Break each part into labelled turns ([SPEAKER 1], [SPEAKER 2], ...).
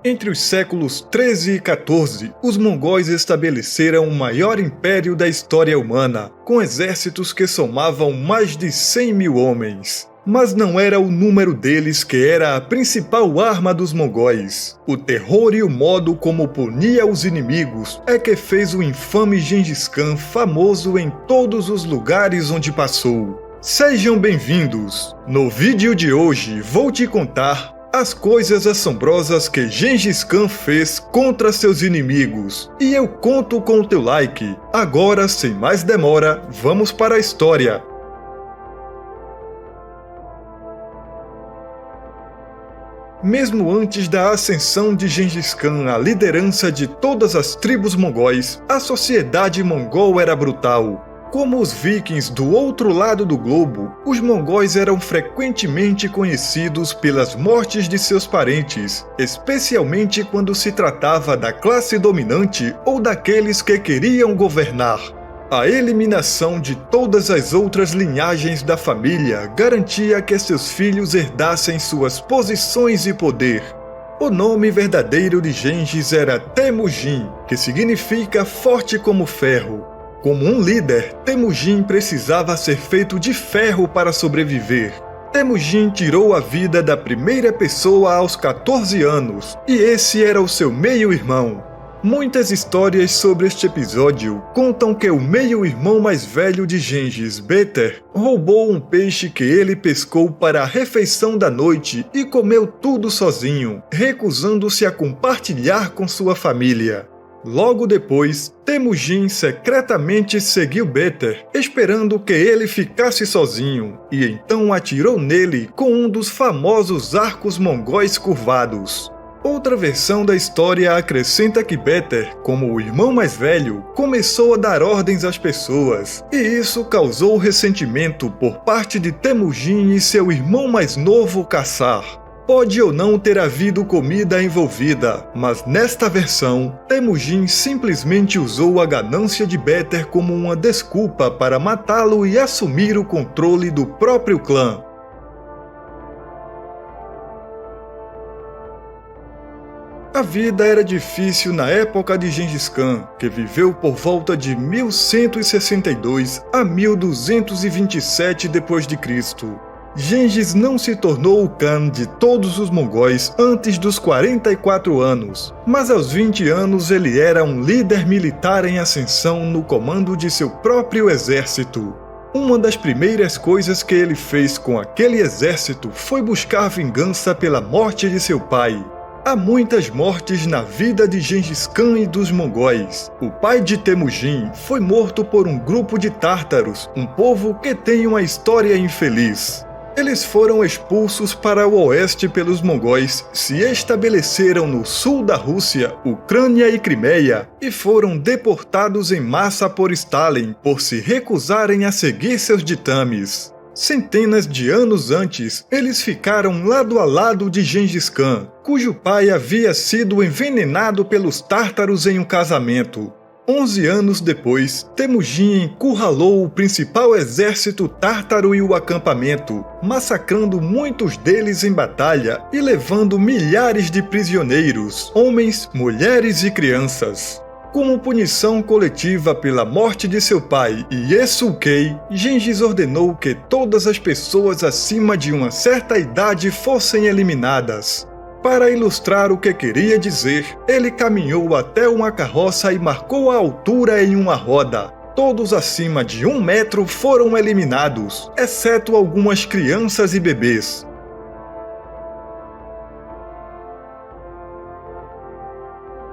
[SPEAKER 1] Entre os séculos 13 e 14, os mongóis estabeleceram o maior império da história humana, com exércitos que somavam mais de 100 mil homens. Mas não era o número deles que era a principal arma dos mongóis. O terror e o modo como punia os inimigos é que fez o infame Gengis Khan famoso em todos os lugares onde passou. Sejam bem-vindos! No vídeo de hoje vou te contar as coisas assombrosas que Gengis Khan fez contra seus inimigos. E eu conto com o teu like. Agora, sem mais demora, vamos para a história. Mesmo antes da ascensão de Gengis Khan à liderança de todas as tribos mongóis, a sociedade mongol era brutal. Como os vikings do outro lado do globo, os mongóis eram frequentemente conhecidos pelas mortes de seus parentes, especialmente quando se tratava da classe dominante ou daqueles que queriam governar. A eliminação de todas as outras linhagens da família garantia que seus filhos herdassem suas posições e poder. O nome verdadeiro de Gengis era Temujin, que significa forte como ferro. Como um líder, Temujin precisava ser feito de ferro para sobreviver. Temujin tirou a vida da primeira pessoa aos 14 anos, e esse era o seu meio-irmão. Muitas histórias sobre este episódio contam que o meio-irmão mais velho de Gengis, Beter, roubou um peixe que ele pescou para a refeição da noite e comeu tudo sozinho, recusando-se a compartilhar com sua família. Logo depois, Temujin secretamente seguiu Beter, esperando que ele ficasse sozinho, e então atirou nele com um dos famosos arcos mongóis curvados. Outra versão da história acrescenta que Beter, como o irmão mais velho, começou a dar ordens às pessoas, e isso causou ressentimento por parte de Temujin e seu irmão mais novo Kassar. Pode ou não ter havido comida envolvida, mas nesta versão, Temujin simplesmente usou a ganância de Beter como uma desculpa para matá-lo e assumir o controle do próprio clã. A vida era difícil na época de Gengis Khan, que viveu por volta de 1162 a 1227 d.C. Gengis não se tornou o Khan de todos os mongóis antes dos 44 anos, mas aos 20 anos ele era um líder militar em ascensão no comando de seu próprio exército. Uma das primeiras coisas que ele fez com aquele exército foi buscar vingança pela morte de seu pai. Há muitas mortes na vida de Gengis Khan e dos mongóis. O pai de Temujin foi morto por um grupo de tártaros, um povo que tem uma história infeliz. Eles foram expulsos para o oeste pelos mongóis, se estabeleceram no sul da Rússia, Ucrânia e Crimeia, e foram deportados em massa por Stalin por se recusarem a seguir seus ditames. Centenas de anos antes, eles ficaram lado a lado de Gengis Khan, cujo pai havia sido envenenado pelos tártaros em um casamento. 11 anos depois, Temujin encurralou o principal exército tártaro e o acampamento, massacrando muitos deles em batalha e levando milhares de prisioneiros, homens, mulheres e crianças. Como punição coletiva pela morte de seu pai Iesulkey, Gengis ordenou que todas as pessoas acima de uma certa idade fossem eliminadas. Para ilustrar o que queria dizer, ele caminhou até uma carroça e marcou a altura em uma roda. Todos acima de 1 metro foram eliminados, exceto algumas crianças e bebês.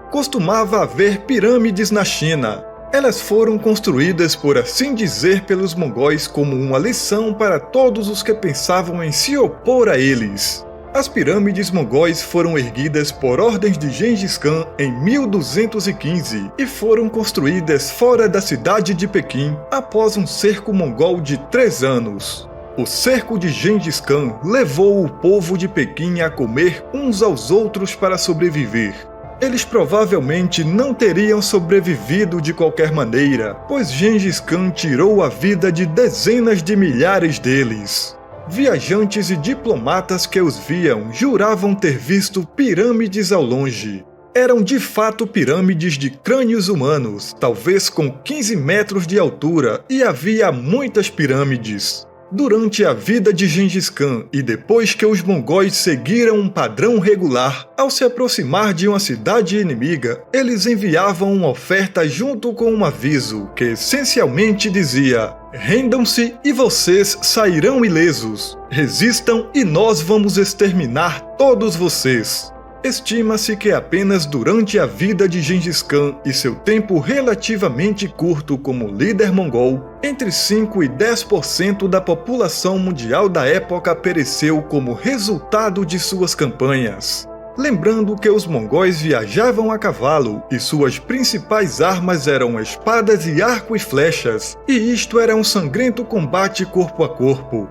[SPEAKER 1] Costumava haver pirâmides na China. Elas foram construídas, por assim dizer, pelos mongóis como uma lição para todos os que pensavam em se opor a eles. As pirâmides mongóis foram erguidas por ordens de Gengis Khan em 1215 e foram construídas fora da cidade de Pequim após um cerco mongol de 3 anos. O cerco de Gengis Khan levou o povo de Pequim a comer uns aos outros para sobreviver. Eles provavelmente não teriam sobrevivido de qualquer maneira, pois Gengis Khan tirou a vida de dezenas de milhares deles. Viajantes e diplomatas que os viam juravam ter visto pirâmides ao longe. Eram de fato pirâmides de crânios humanos, talvez com 15 metros de altura, e havia muitas pirâmides. Durante a vida de Gengis Khan e depois que os mongóis seguiram um padrão regular, ao se aproximar de uma cidade inimiga, eles enviavam uma oferta junto com um aviso que essencialmente dizia: rendam-se e vocês sairão ilesos. Resistam e nós vamos exterminar todos vocês. Estima-se que apenas durante a vida de Gengis Khan e seu tempo relativamente curto como líder mongol, entre 5 e 10% da população mundial da época pereceu como resultado de suas campanhas. Lembrando que os mongóis viajavam a cavalo e suas principais armas eram espadas e arco e flechas, e isto era um sangrento combate corpo a corpo.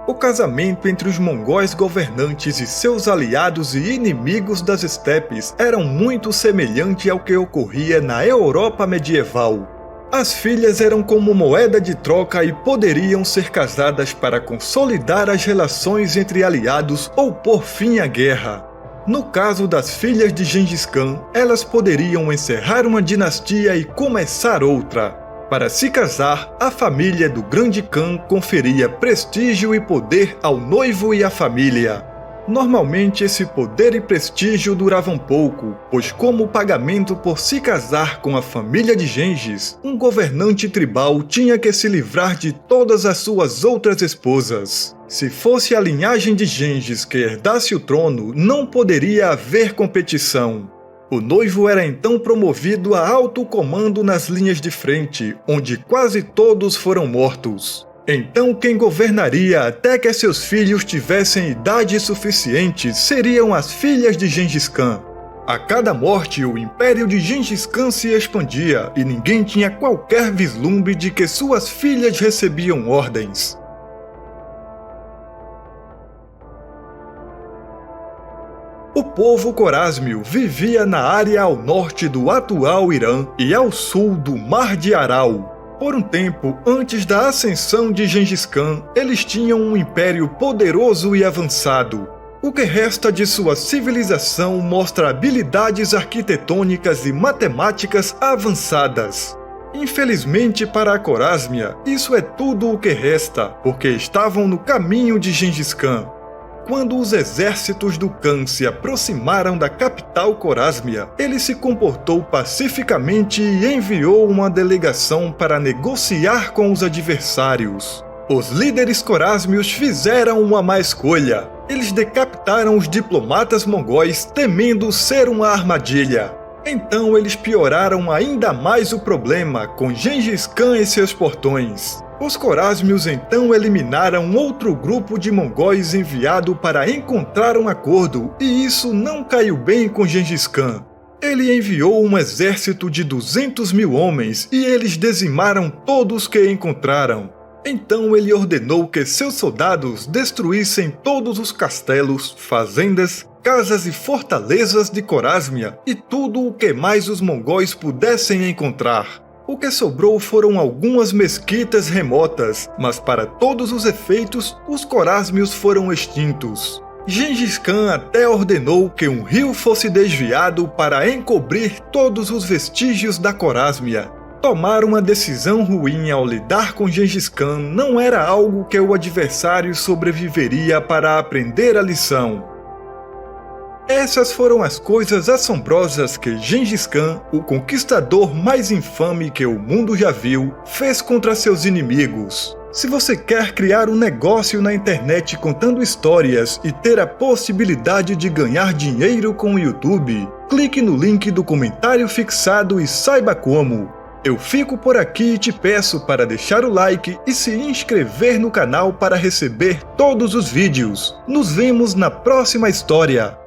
[SPEAKER 1] O casamento entre os mongóis governantes e seus aliados e inimigos das estepes era muito semelhante ao que ocorria na Europa medieval. As filhas eram como moeda de troca e poderiam ser casadas para consolidar as relações entre aliados ou pôr fim à guerra. No caso das filhas de Gengis Khan, elas poderiam encerrar uma dinastia e começar outra. Para se casar, a família do grande Khan conferia prestígio e poder ao noivo e à família. Normalmente esse poder e prestígio duravam pouco, pois como pagamento por se casar com a família de Gengis, um governante tribal tinha que se livrar de todas as suas outras esposas. Se fosse a linhagem de Gengis que herdasse o trono, não poderia haver competição. O noivo era então promovido a alto comando nas linhas de frente, onde quase todos foram mortos. Então quem governaria até que seus filhos tivessem idade suficiente seriam as filhas de Gengis Khan. A cada morte, o império de Gengis Khan se expandia e ninguém tinha qualquer vislumbre de que suas filhas recebiam ordens. O povo corásmio vivia na área ao norte do atual Irã e ao sul do Mar de Aral. Por um tempo, antes da ascensão de Gengis Khan, eles tinham um império poderoso e avançado. O que resta de sua civilização mostra habilidades arquitetônicas e matemáticas avançadas. Infelizmente para a Corásmia, isso é tudo o que resta, porque estavam no caminho de Gengis Khan. Quando os exércitos do Khan se aproximaram da capital Corásmia, ele se comportou pacificamente e enviou uma delegação para negociar com os adversários. Os líderes corásmios fizeram uma má escolha. Eles decapitaram os diplomatas mongóis temendo ser uma armadilha. Então eles pioraram ainda mais o problema com Gengis Khan e seus portões. Os corásmios então eliminaram outro grupo de mongóis enviado para encontrar um acordo, e isso não caiu bem com Gengis Khan. Ele enviou um exército de 200 mil homens e eles dizimaram todos que encontraram. Então ele ordenou que seus soldados destruíssem todos os castelos, fazendas, casas e fortalezas de Corásmia e tudo o que mais os mongóis pudessem encontrar. O que sobrou foram algumas mesquitas remotas, mas para todos os efeitos, os corásmios foram extintos. Gengis Khan até ordenou que um rio fosse desviado para encobrir todos os vestígios da Corásmia. Tomar uma decisão ruim ao lidar com Gengis Khan não era algo que o adversário sobreviveria para aprender a lição. Essas foram as coisas assombrosas que Gengis Khan, o conquistador mais infame que o mundo já viu, fez contra seus inimigos. Se você quer criar um negócio na internet contando histórias e ter a possibilidade de ganhar dinheiro com o YouTube, clique no link do comentário fixado e saiba como. Eu fico por aqui e te peço para deixar o like e se inscrever no canal para receber todos os vídeos. Nos vemos na próxima história.